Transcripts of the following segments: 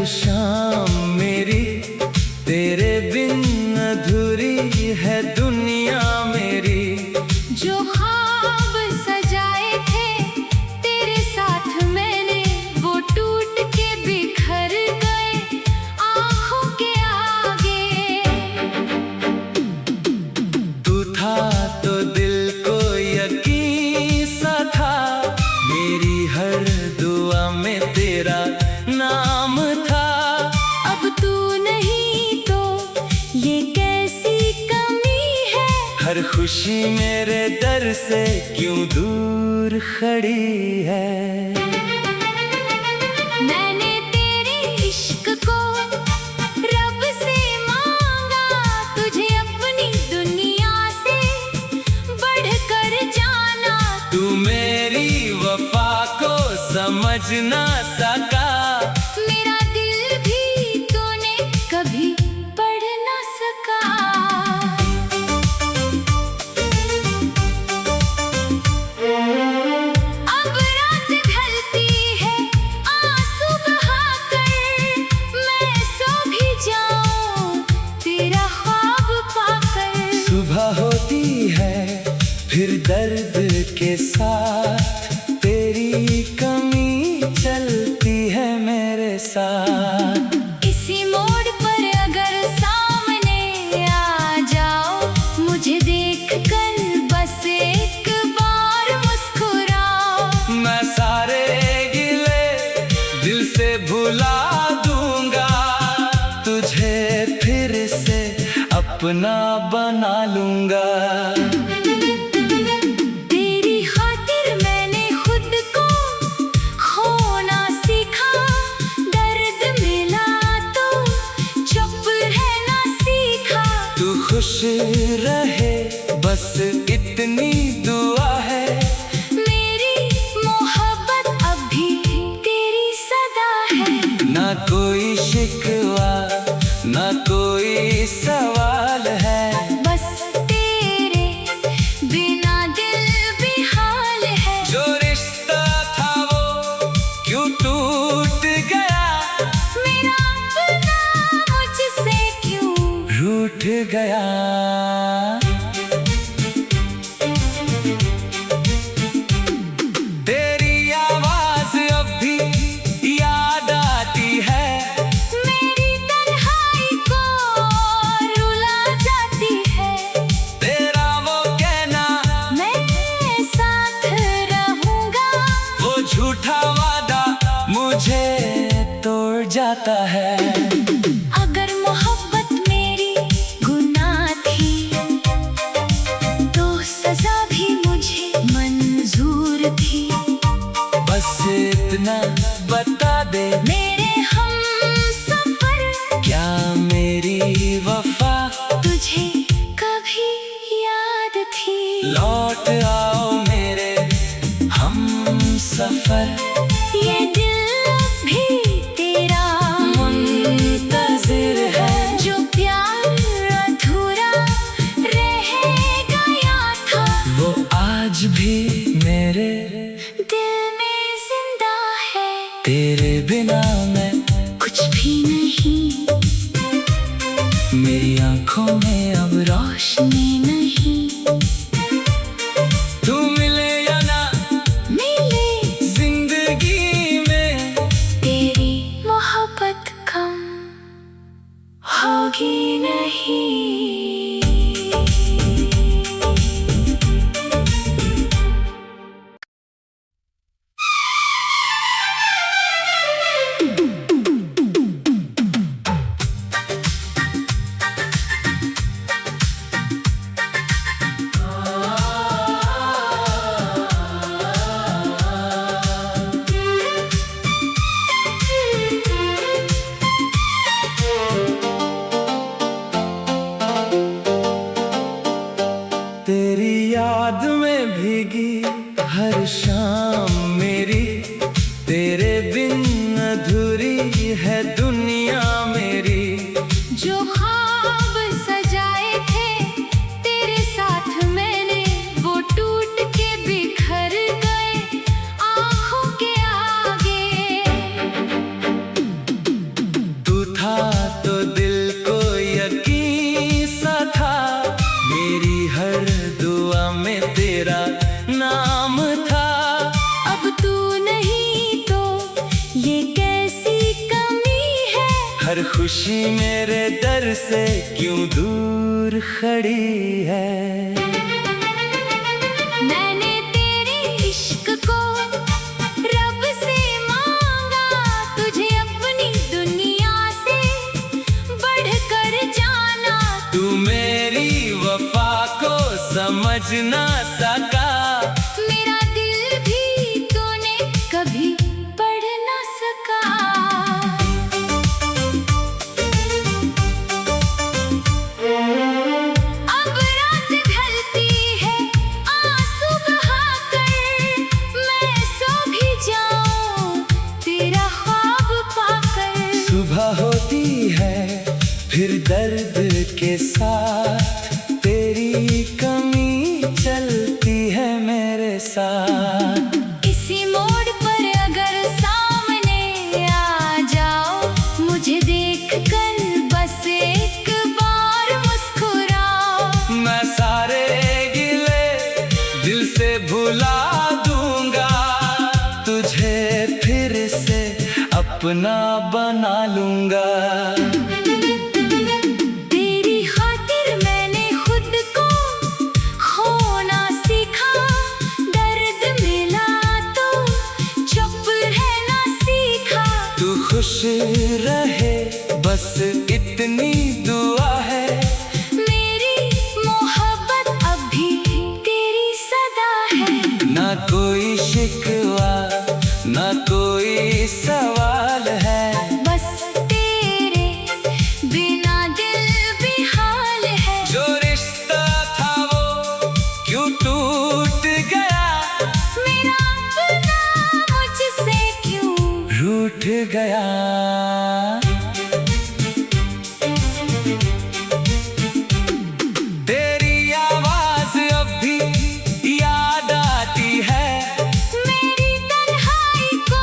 हर शाम मेरी तेरे बिन अधूरी है दुनिया मेरी। जो ख्वाब सजाए थे तेरे साथ मैंने, वो टूट के बिखर गए आँखों के आगे। तू था तो दिल को यकीन सा था, मेरी हर दुआ में तेरा नाम था। अब तू नहीं तो ये कैसी कमी है, हर खुशी मेरे दर से क्यों दूर खड़ी है। मैंने तेरे इश्क को रब से मांगा, तुझे अपनी दुनिया से बढ़कर जाना। तू मेरी वफा को समझ ना सका, मेरा दिल भी तूने कभी पढ़ ना सका। अब रात ढलती है आंसू बहाकर, मैं सो भी जाऊं तेरा ख्वाब पाकर। सुबह होती है फिर दर्द के साथ, तेरी कमी चलती है मेरे साथ। इसी मोड़ पर अगर सामने आ जाओ, मुझे देखकर बस एक बार मुस्कुराओ। मैं सारे गिले दिल से भुला दूंगा, तुझे फिर से अपना बना लूंगा। तेरी खातिर मैंने खुद को खोना सीखा, दर्द मिला तो चुप रहना सीखा। तू खुश रहे बस इतनी दुआ है, मेरी मोहब्बत अभी तेरी सदा है। ना कोई शिकवा ना कोई सवाल है, बस तेरे बिना दिल बेहाल है। जो रिश्ता था वो क्यों टूट गया, मेरा अपना मुझसे क्यों रूठ गया। तेरी आवाज अब भी याद आती है, मेरी तन्हाई को रुला जाती है। तेरा वो कहना मैं साथ रहूंगा, वो झूठा वादा मुझे तोड़ जाता है। अगर मोहब्बत मेरी गुनाह थी तो सजा भी मुझे मंजूर थी। बस इतना बता दे मेरे हमसफर, क्या मेरी वफा तुझे कभी याद थी? लौट आओ मेरे हम सफर, ये दिल भी तेरा मुंतजिर है। जो प्यार अधूरा रह गया था, वो आज भी मेरे दिल में जिंदा है। तेरे बिना मैं कुछ भी नहीं, मेरी आंखों में अब रोशनी नहीं। तू मिले या ना मिले जिंदगी में, तेरी मोहब्बत कम होगी नहीं। तेरी याद में भीगी हर शाम मेरी, तेरे बिन अधूरी है दुनिया मेरी। जो ख्वाब सजाए थे तेरे साथ मैंने, वो टूट के बिखर गए आँखों के आगे। था तो दिल को यकीन सा था, मेरी हर दुआ में तेरा नाम था। अब तू नहीं तो ये कैसी कमी है, हर खुशी मेरे दर से क्यों दूर खड़ी है। मैंने तेरे इश्क को रब से मांगा, तुझे अपनी दुनिया से बढ़कर जाना। तू मेरी वफा को समझ ना सका, मेरा दिल भी तूने कभी पढ़ ना सका। अब रात ढलती है आंसू बहाकर, मैं सो भी जाऊं तेरा ख्वाब पाकर। सुबह होती है फिर दर्द के साथ, तेरी कमी चलती है मेरे साथ। इसी मोड़ पर अगर सामने आ जाओ, मुझे देख कर बस एक बार मुस्कुराओ। मैं सारे गिले दिल से भुला दूंगा, तुझे फिर से अपना बना लूंगा। तेरी खातिर मैंने खुद को खोना सीखा, दर्द मिला तो चुप रहना सीखा। तू खुश रहे बस इतनी दुआ है, मेरी मोहब्बत अभी तेरी सदा है। ना कोई शिकवा ना कोई सवाल है, बस तेरे बिना दिल बेहाल है। जो रिश्ता था वो क्यों टूट गया, मेरा अपना मुझसे क्यों रूठ गया। तेरी आवाज अब भी याद आती है, मेरी तन्हाई को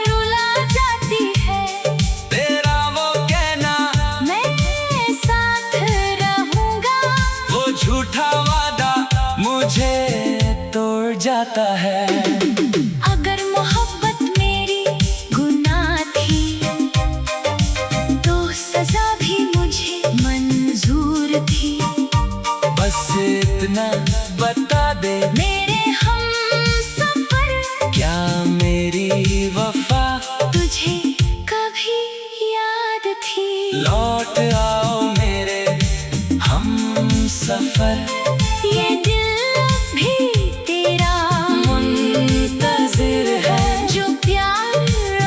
रुला जाती है। तेरा वो कहना मैं साथ रहूंगा, वो झूठा वादा मुझे तोड़ जाता है। अगर मोहब्बत मेरी गुनाह थी तो सजा भी मुझे मंजूर थी। बस इतना बता दे मेरे हमसफर, क्या मेरी वफा तुझे कभी याद थी। लौट आओ मेरे हम सफर, ये दिल भी तेरा मुंतजिर है। जो प्यार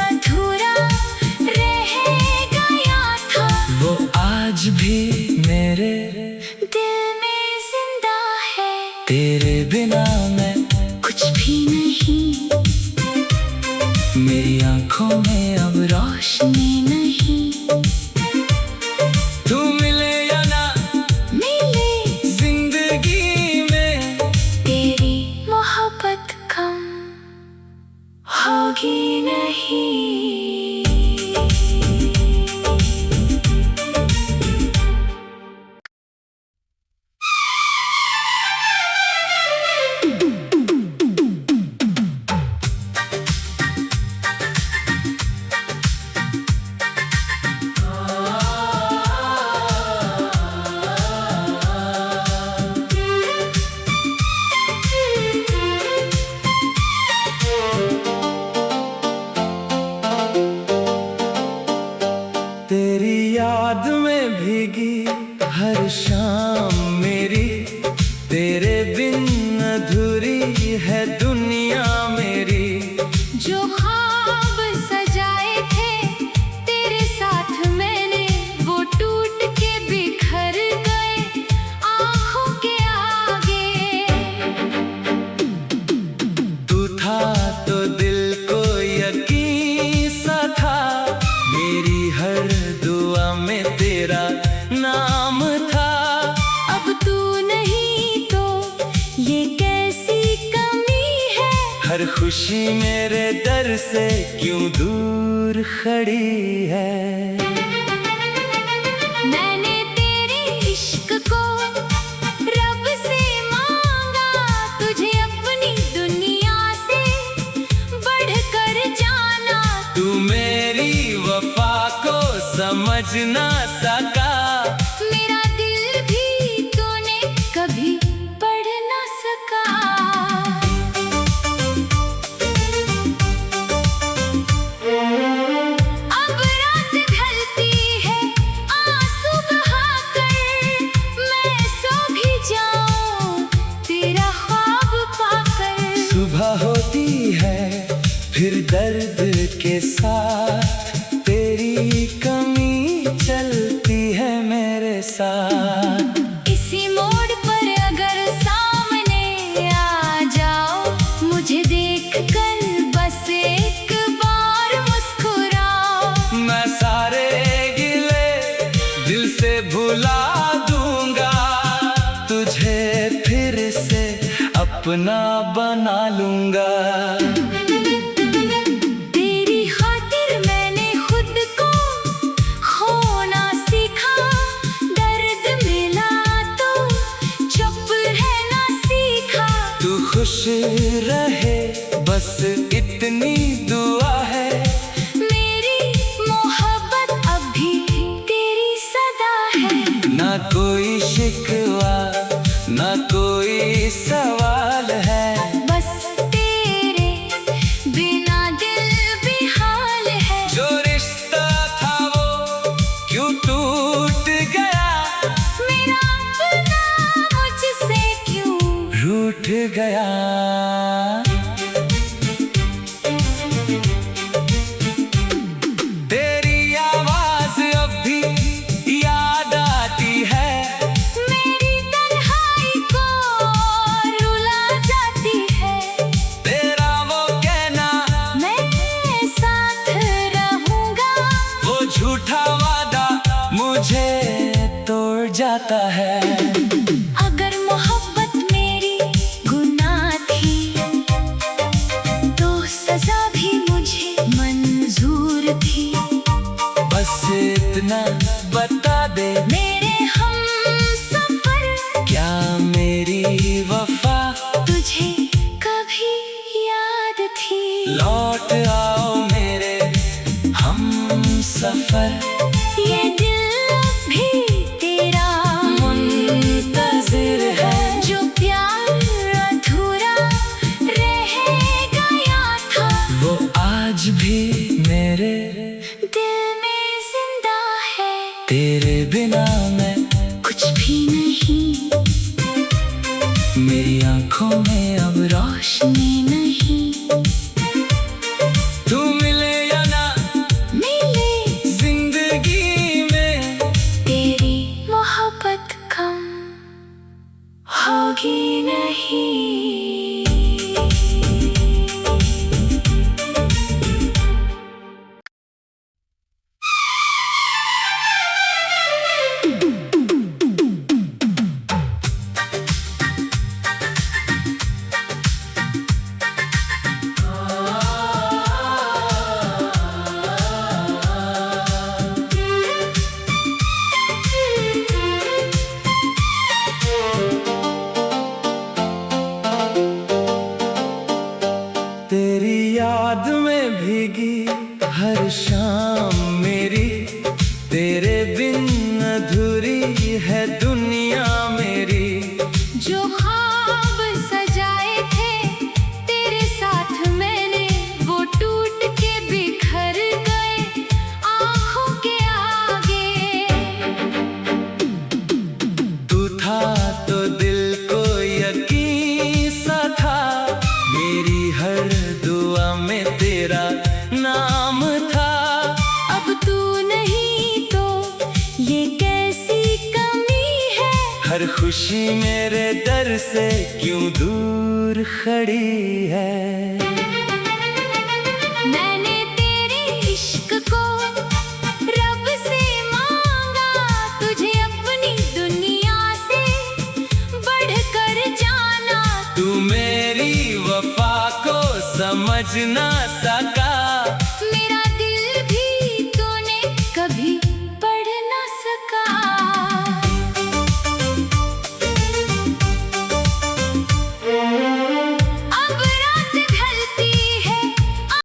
अधूरा रह गया था, वो आज भी मेरे दिल में जिंदा है। तेरे बिना मैं कुछ भी नहीं, मेरी आंखों में अब रोशनी नहीं। तू मिले या ना मिले जिंदगी में, तेरी मोहब्बत कम होगी नहीं। तेरी याद में भीगी हर शाम मेरी, तेरे बिन अधूरी है दुनिया मेरी। जो ख्वाब सजाए थे तेरे साथ मैंने, वो टूट के बिखर गए आँखों के आगे। तू था तो दिल को यकीन सा था, मेरी हर दुआ में तेरा नाम था। अब हर खुशी मेरे दर से क्यों दूर खड़ी है। मैंने तेरे इश्क को रब से मांगा, तुझे अपनी दुनिया से बढ़कर जाना। तू मेरी वफा को समझ ना सका, मेरा दिल भी तूने कभी पढ़ ना सका। अब रात ढलती है आंसू बहाकर, मैं सो भी जाऊं तेरा ख्वाब पाकर। सुबह होती है फिर दर्द के साथ, तेरी कमी चलती है मेरे साथ। इसी मोड़ पर अगर सामने आ जाओ, मुझे देखकर बस एक बार मुस्कुराओ। मैं सारे गिले दिल से भुला दूंगा, तुझे फिर से अपना बना लूंगा। तेरी खातिर मैंने खुद को खोना सीखा, दर्द मिला तो चुप रहना सीखा। तू खुश रहे बस इतनी दुआ है, मेरी मोहब्बत अभी तेरी सदा है। ना कोई शिकवा ना कोई सवाल है, बस तेरे बिना दिल बेहाल है। जो रिश्ता था वो क्यों टूट गया, मेरा अपना मुझसे क्यों रूठ गया। तेरी आवाज अब भी याद आती है, मेरी तन्हाई को रुला जाती है। तेरा वो कहना मैं साथ रहूंगा, वो झूठा वादा मुझे तोड़ जाता है। अगर मोहब्बत मेरी गुनाह थी तो सजा भी मुझे मंजूर थी। बस इतना बता दे मेरे हमसफर, क्या मेरी वफा तुझे कभी याद थी। लौट आओ मेरे हम सफर, ये दिल भी तेरा मुंतजिर है। जो प्यार अधूरा रह गया था, वो आज भी मेरे दिल में जिंदा है। तेरे बिना मैं कुछ भी नहीं, मेरी आंखों में अब रोशनी नहीं। तू मिले या ना मिले जिंदगी में, तेरी मोहब्बत कम होगी नहीं। तेरी याद में भीगी हर शाम मेरी, तेरे बिन अधूरी है दुनिया मेरी। जो ख्वाब सजाए थे तेरे साथ मैंने, वो टूट के बिखर गए आँखों के आगे। तू था तो दिल को यकीन सा था, मेरी हर दुआ में तेरा नाम था। अब तू नहीं तो ये कैसी कमी है, हर खुशी मेरे दर से क्यों दूर खड़ी है। मैंने तेरे इश्क को रब से मांगा, तुझे अपनी दुनिया से बढ़कर जाना। तू मेरी वफा को समझना